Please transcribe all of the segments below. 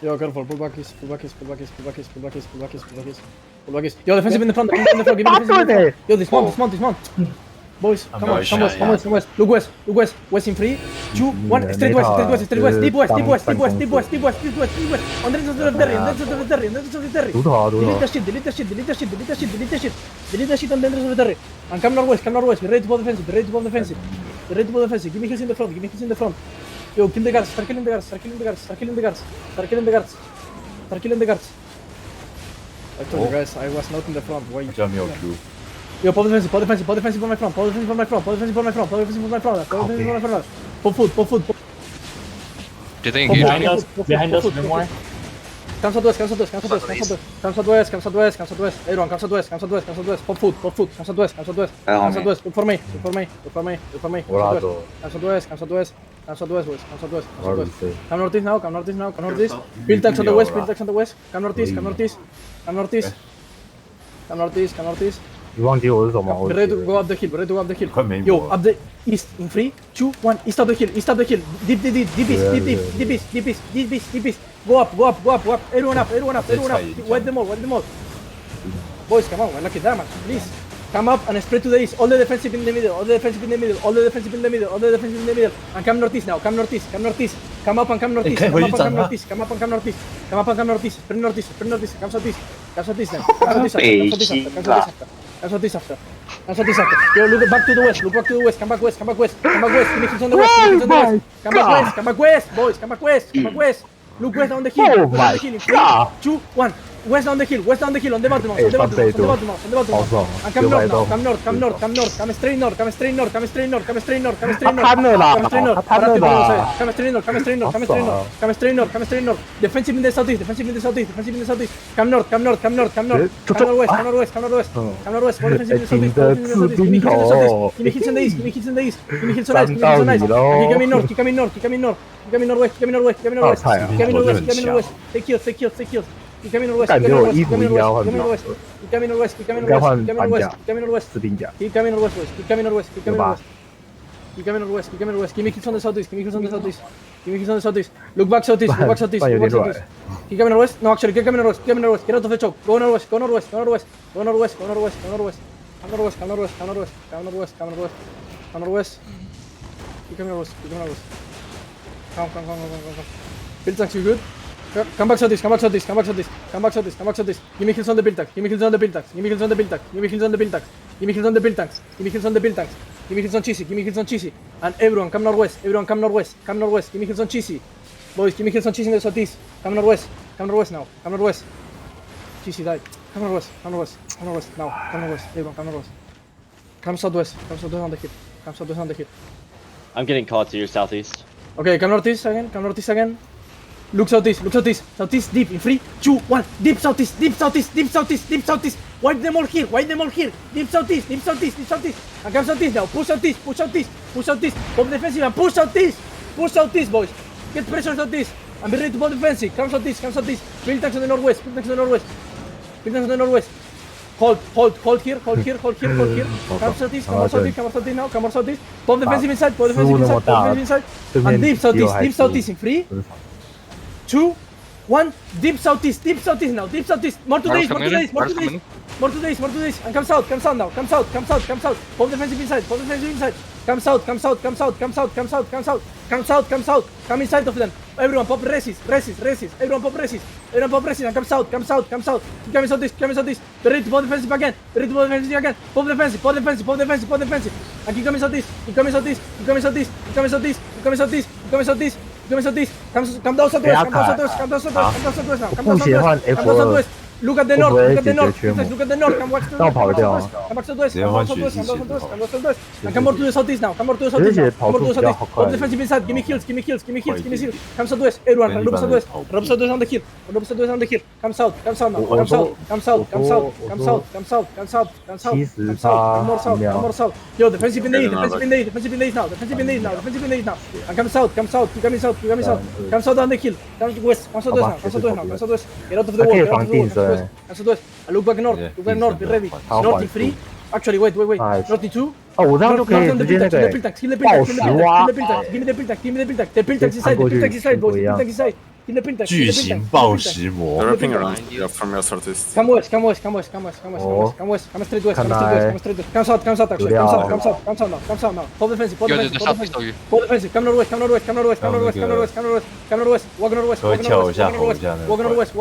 Yo, careful. Pull back east. Yo, defensive in the front. Give me defensive in the front. Yo, dismount. Boys, come on, west. Look west. West in 3, 2, 1. Straight west. Deep west. On the end of the Terry. Delete the shit on the end of the Terry. And come northwest. Be ready to pull defensive. Give me heals in the front. Yo, kill the guards. Start killing the guards. I told you guys, I was not in the front. Why? Yo, pull defensive on my front. Pull food. Do you think you Behind us, a bit more. Come southwest. Everyone, come southwest. Pop food. Come southwest. Look for me. Come southwest, boys. Come northeast now. Build tanks on the west. Come northeast. 你忘记我是什么？ Be ready to go up the hill. Yo, up the east in 3, 2, 1. East of the hill. Deep east. Go up. Everyone up. Wipe them all. Boys, come on, we're lucky damage. Please. Come up and spread to the east. All the defensive in the middle. And come northeast now. Come northeast. Come up and come northeast. Spread northeast. Come southeast now. Come southeast after. Yo, look back to the west. Come back west. Give me kills on the west. Come back west, boys. Come back west. Look west on the hill. Oh my in 3, God. 2, 1. West on the hill, on the bottom house. And come north. Come straight north. Come straight north. Defensive in the southeast. Come north. Come northwest. What defensive in the southeast? Give me hits in the east. Give me hits on the east. Come northwest. Take kills. You come in northwest. Keep coming northwest. Give me kills on the southeast. Look back southeast. Keep coming northwest. No, actually, keep coming northwest. Get out of the choke. Go northwest. Come northwest. Keep coming northwest. Come. Build tanks, you good? Come back southeast. Give me kills on the build tanks. Give me kills on Cheesy. And everyone come northwest. Give me kills on Cheesy. Boys, give me kills on Cheesy in the southeast. Come northwest now. Cheesy died. Come northwest now. Everyone come northwest. Come southwest on the hill. I'm getting caught to your southeast. Okay, come northeast again. Look southeast. Southeast deep in 3, 2, 1. Deep southeast. Wipe them all here. Deep southeast. And come southeast now. Push southeast. Pop defensive and push southeast, boys. Get pressure southeast. And be ready to pop defensive. Come southeast. Build tanks on the northwest. Hold here. Come southeast now. Pop defensive inside. And deep southeast in 3, 2, 1. Deep southeast now. More to the east. And come south now. Come south. Pop defensive inside. Come south. Come inside of them. Everyone pop resist. Everyone pop resist. And come south. Keep coming southeast. Be ready to pop defensive again. Pop defensive. And keep coming southeast. Come down southwest now. Come down southwest. Look at the north. Come watch the north. Come back southwest. And come more to the southeast now. Pop defensive inside. Give me kills. Come southwest. Everyone, rub southwest on the hill. Come south now. Come south. Yo, defensive in the east now. And come south. Keep coming south. Come south on the hill. Come west. Come southwest. Get out of the wall. Come southwest. And look back north. Be ready. North in 3. Actually, wait. North in 2. 哦，我这样就可以直接那个暴食蛙。Give me the build tanks inside, boys. in the pintax. 巨型暴食魔， They're wrapping around from your southeast. Come west, come west, come west, come west, come west, come west, come straight west, come straight west, come straight west. Comes out actually, comes out now. Hold defensive, hold Yo, defensive, the hold southeast defensive. of you. Hold defensive, come northwest, come northwest, come northwest, come northwest, come northwest, come northwest, come northwest, come northwest, walk northwest, walk northwest, walk northwest,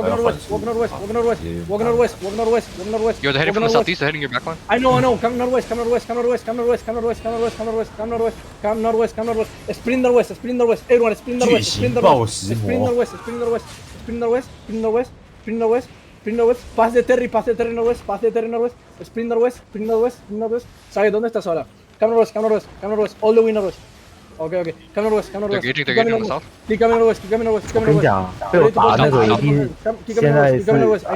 walk northwest, walk northwest, walk northwest, walk northwest, walk northwest. Yo, they're heading from the southeast, they're heading your back line. I know, come northwest, come northwest, come northwest, come northwest, come northwest, come northwest, come northwest, come northwest, come northwest, come northwest, sprint northwest, sprint northwest, everyone sprint northwest, sprint northwest, sprint northwest, sprint northwest, sprint northwest, sprint northwest, sprint northwest, sprint northwest, pass the Terry northwest, pass the Terry northwest, sprint northwest, sprint northwest, sprint northwest. ¿Sabes dónde estás ahora? Come northwest, come northwest, come northwest, all the way northwest. Okay, come northwest, come northwest. They're gauging on the south. Keep coming northwest, keep coming northwest, keep 我 coming 跟你 northwest. 讲，被我打那个一定现在是 I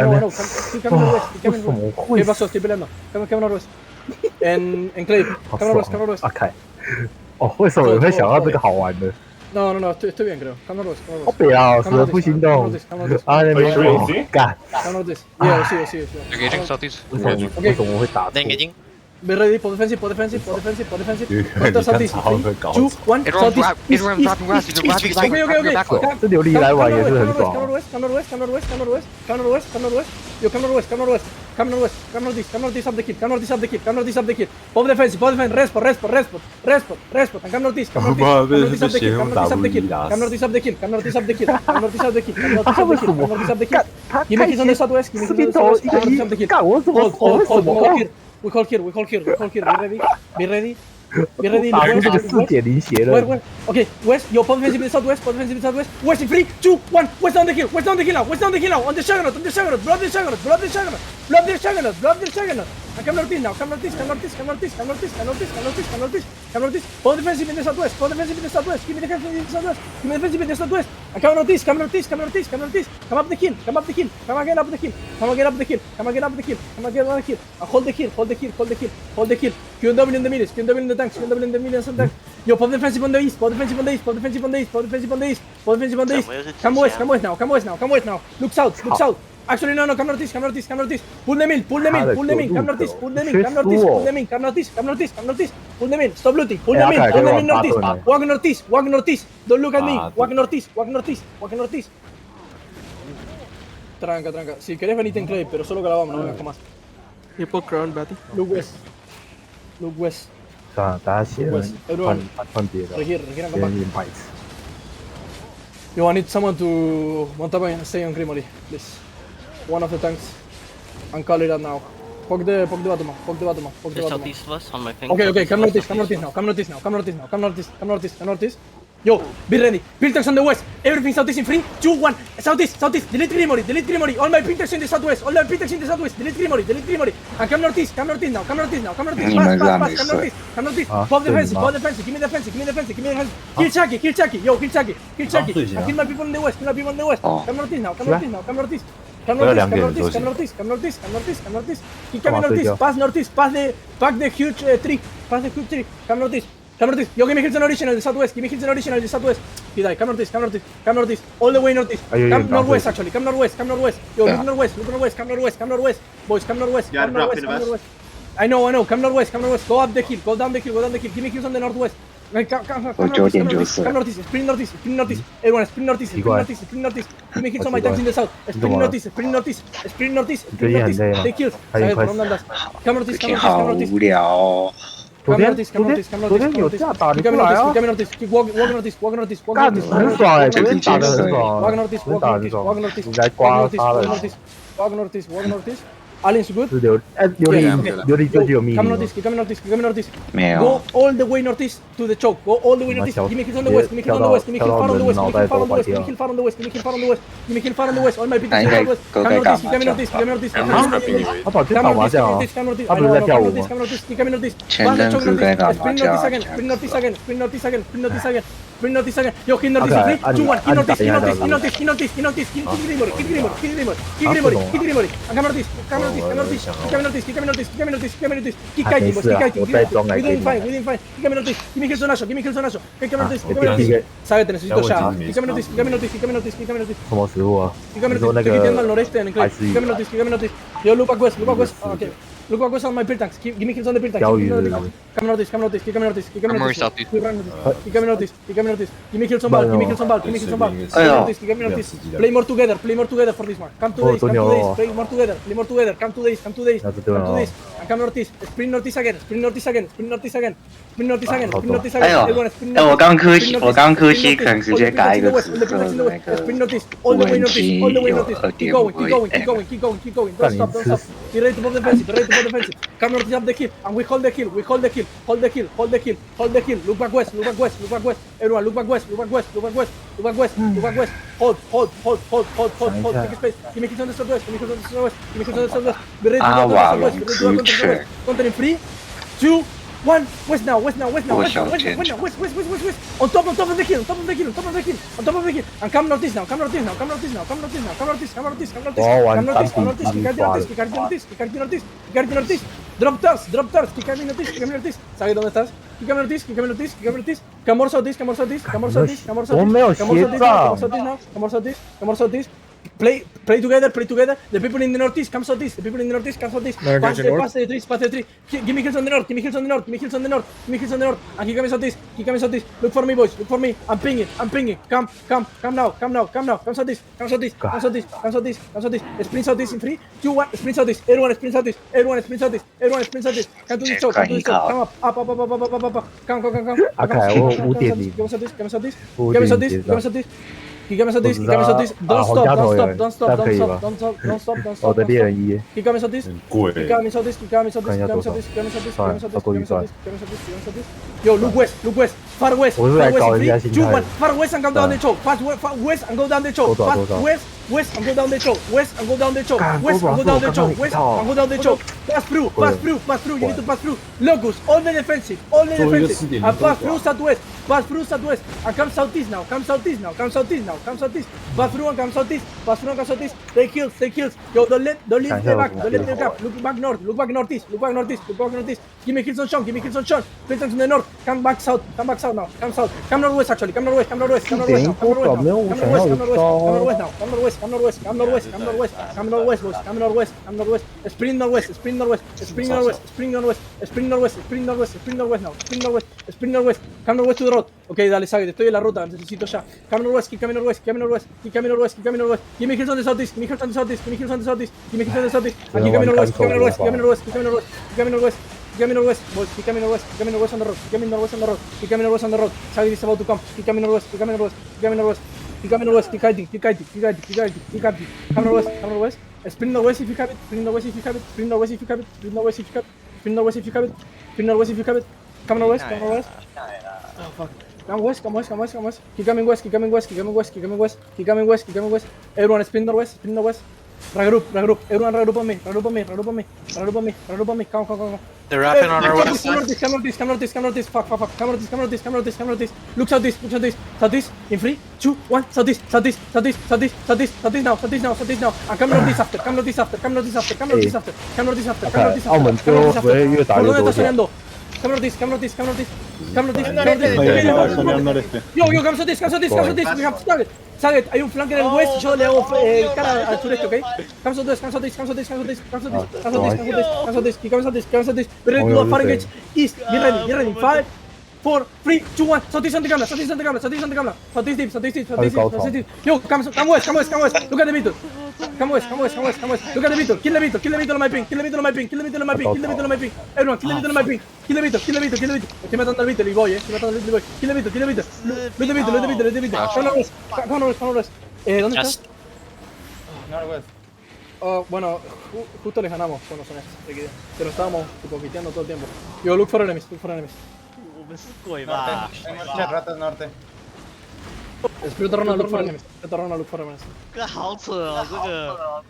know, keep coming northwest, keep 为 coming 什么 northwest. 会 Okay, Vasos, estoy peleando. Come northwest. En Clay, come northwest, come northwest. OK，哦，为什么你会想到这个好玩的？ No, estoy bien creo. Come northwest, come 我 northwest. 不要，死的不心动。啊，那边干， Come northwest. Yeah, sí. They're gauging southeast. 为什么我会打错？ Be ready, for defensive. Counter 你看 southeast. 曹会搞 2, 1, Everyone's southeast. dropping west, he's dropping back. Okay. 这流利来玩也是很爽。 Come northwest. Yo, come northwest. Come northeast up the kill. Come northeast up the kill. Pop defensive. Respot. And come northeast. Come northeast up the kill. Come northeast up the kill. Give me kills on the southwest. 视频头一个一干，我怎么为什么？ We call here. Be ready.打出这个4.0血了。 Where? Okay, west. Yo, pop defensive in the southwest. West in 3, 2, 1. West down the hill now. On the Juggernaut. Blood the Juggernaut. And come northeast now. Come northeast. Pop defensive in the southwest. Give me the defensive in the southwest. And come northeast. Come up the hill. Come again up the hill. And hold the hill. QW in the middle. QW in the tanks. Yo, pop defensive on the east. Come west now. Look south. Actually, no. Come northeast. Pull them in. Come northeast. Pull them in. Stop looting. Pull them in northeast. Walk northeast. Don't look at me. Walk northeast. Tranca. Si querés venite en Clay, pero solo grabamos, no vengas jamás. Triple crown, Batty. Look west. 算了，大家写了换别的， Requiere 别 come back. 人拍一次。 Yo, I need someone to Montaba and stay on Grimori, please. One of the tanks. And call it out now. Poke the bottom. Southeast was on my finger. Okay, come northeast now. Yo, be ready. Piltax on the west. Everything southeast in 3, 2, 1. Southeast. Delete Grimori. All my piltax in the southwest. Delete Grimori. And come northeast now. Pass. Come northeast. Pop defensive. Give me defensive. Kill Chucky. Yo, kill Chucky. And kill my people in the west. Come northeast now. Come northeast. Keep coming northeast. Pass northeast. Back the huge tree. Come northeast. Yo, give me kills on original, the southwest. He died. Come northeast. All the way northeast. Come northwest, actually. Come northwest. Yo, look northwest. Come northwest. Boys, come northwest. I know. Come northwest. Go up the hill. Go down the hill. Give me kills on the northwest. Come northeast. Sprint northeast. Everyone, sprint northeast. Give me kills on my tanks in the south. Sprint northeast. Take kills. Come northeast. 昨天有架打你出来啊！ Walk northeast. 干很爽哎，昨天打得很爽，你来刮他了。 Walk northeast. Alien's good. 是琉璃这就有秘密。 Come northeast. Go all the way northeast to the choke. Give me kills on the west. Give me kill far on the west. All my people in the west. Come northeast. 他跑去打麻将啊！他不是在跳舞吗？ Come northeast. Sprint northeast again. Yo, kill northeast. 3, 2, 1. Kill northeast. Kill Grimori. And come northeast. Keep kiting. Within fine. Kill northeast. Give me kills on Asho. Kill northeast. Sabe, te necesito ya. Kill northeast. 什么食物啊？ Kill northeast. Te quitando al noreste en el clay. Kill northeast. Yo, look back west. Okay. Look back west on my build tanks. Give me kills on the build tanks. 钓鱼 Come northeast, come northeast, keep coming northeast, keep coming I'm more northeast. southeast. Keep coming northeast, keep coming northeast, keep coming northeast. Give me kills on ball, give me kills on ball, give me kills on ball. Keep coming northeast, keep coming northeast. Play more together for this one. Come to the east, come to the east. Play more together, play more together. Come to the east, come to the east, come to the east. And come northeast. Sprint northeast again, sprint northeast again, sprint northeast again. Sprint northeast again, sprint northeast again. Everyone sprint northeast. 我刚磕西，我刚磕西，可能直接改一个紫色的那个 Sprint northeast, all the way northeast, all the way northeast. Keep going, keep going, keep going, keep going, keep going. Don't stop, don't stop. Be ready to move defensive, be ready to move defensive. Come northeast up the kill, and we hold the kill, we hold the kill, hold the kill, hold the kill, hold the kill. Look back west, look back west, look back west. Everyone, look back west, look back west, look back west, look back west, look back west. Hold. Take space. Give me kills on the southwest, give me kills on the southwest, give me kills on the southwest. Be ready to go to the southwest, be ready to go to the southwest. Counter in 3, 2, 1. West now. On top of the kill. On top of the kill. And come northeast now. Drop turns. Keep coming northeast. ¿Sabes dónde estás? Keep coming northeast. Come more southeast. Come more southeast. Play together. The people in the northeast, come southeast. Pass the trees. Give me kills on the north. And keep coming southeast. Look for me, boys. Look for me. I'm pinging. Come now. Come southeast. Sprint southeast in 3, 2, 1. Sprint southeast. Everyone sprint southeast. Come to the top. Come up. Come. Come southeast. Keep coming southeast. Don't stop.我的猎人一， Keep coming southeast. 贵 Keep coming southeast. Yo, look west. Far west.我是来搞人家 3, 2, 心态 1. Far west and go down the choke. Far west and go down the choke. West and go down the choke. West and go down the choke. Pass through. You need to pass through. Locus, all the defensive. And pass through southwest. And come southeast now. Pass through and come southeast. Take kills. Yo, don't let the back. Look back northeast. Give me kills on Sean. Kills on the north. Come back south now. Come northwest actually. Come northwest now. Come northwest, boys. Sprint northwest now. Come northwest to the road. Okay, dale, Saget, estoy en la ruta, necesito ya. Come northwest. Give me kills on the southeast. And keep coming northwest. Boys. Keep coming northwest on the road. Saget is about to come. Keep coming northwest. Keep hiding. Come northwest. Sprint northwest if you have it. Sprint northwest if you have it. Come northwest. Oh fuck. Come west. Keep coming west. Everyone sprint northwest. Regroup. Everyone regroup on me. Come. They're wrapping on our west side. Come northeast. Fuck. Come northeast. Look southeast. Southeast in 3, 2, 1. Southeast now. And come northeast after. Come northeast after. 澳门最后会越打越多点。 Come northeast. Yo, come southeast. We have to target. Saget, hay un flanque en el west. Yo le hago cara al sureste, ¿ok? Come southeast. Keep coming southeast. Be ready to go far engage east. Be ready. 5, 4, 3, 2, 1. Southeast on the camera. Southeast deep. Yo, come west. Look at the middle. Come west. Look at the middle. Kill the middle on my ping. Everyone, kill the middle on my ping. Estoy matando al middle y voy. Kill the middle. Come northwest. ¿Dónde estás? Bueno, justo les ganamos con los honestos. Pero estábamos compitiendo todo el tiempo. Yo, look for enemies. 我们是鬼吧？ norte. Espero look for enemies. 这好扯哦，这个。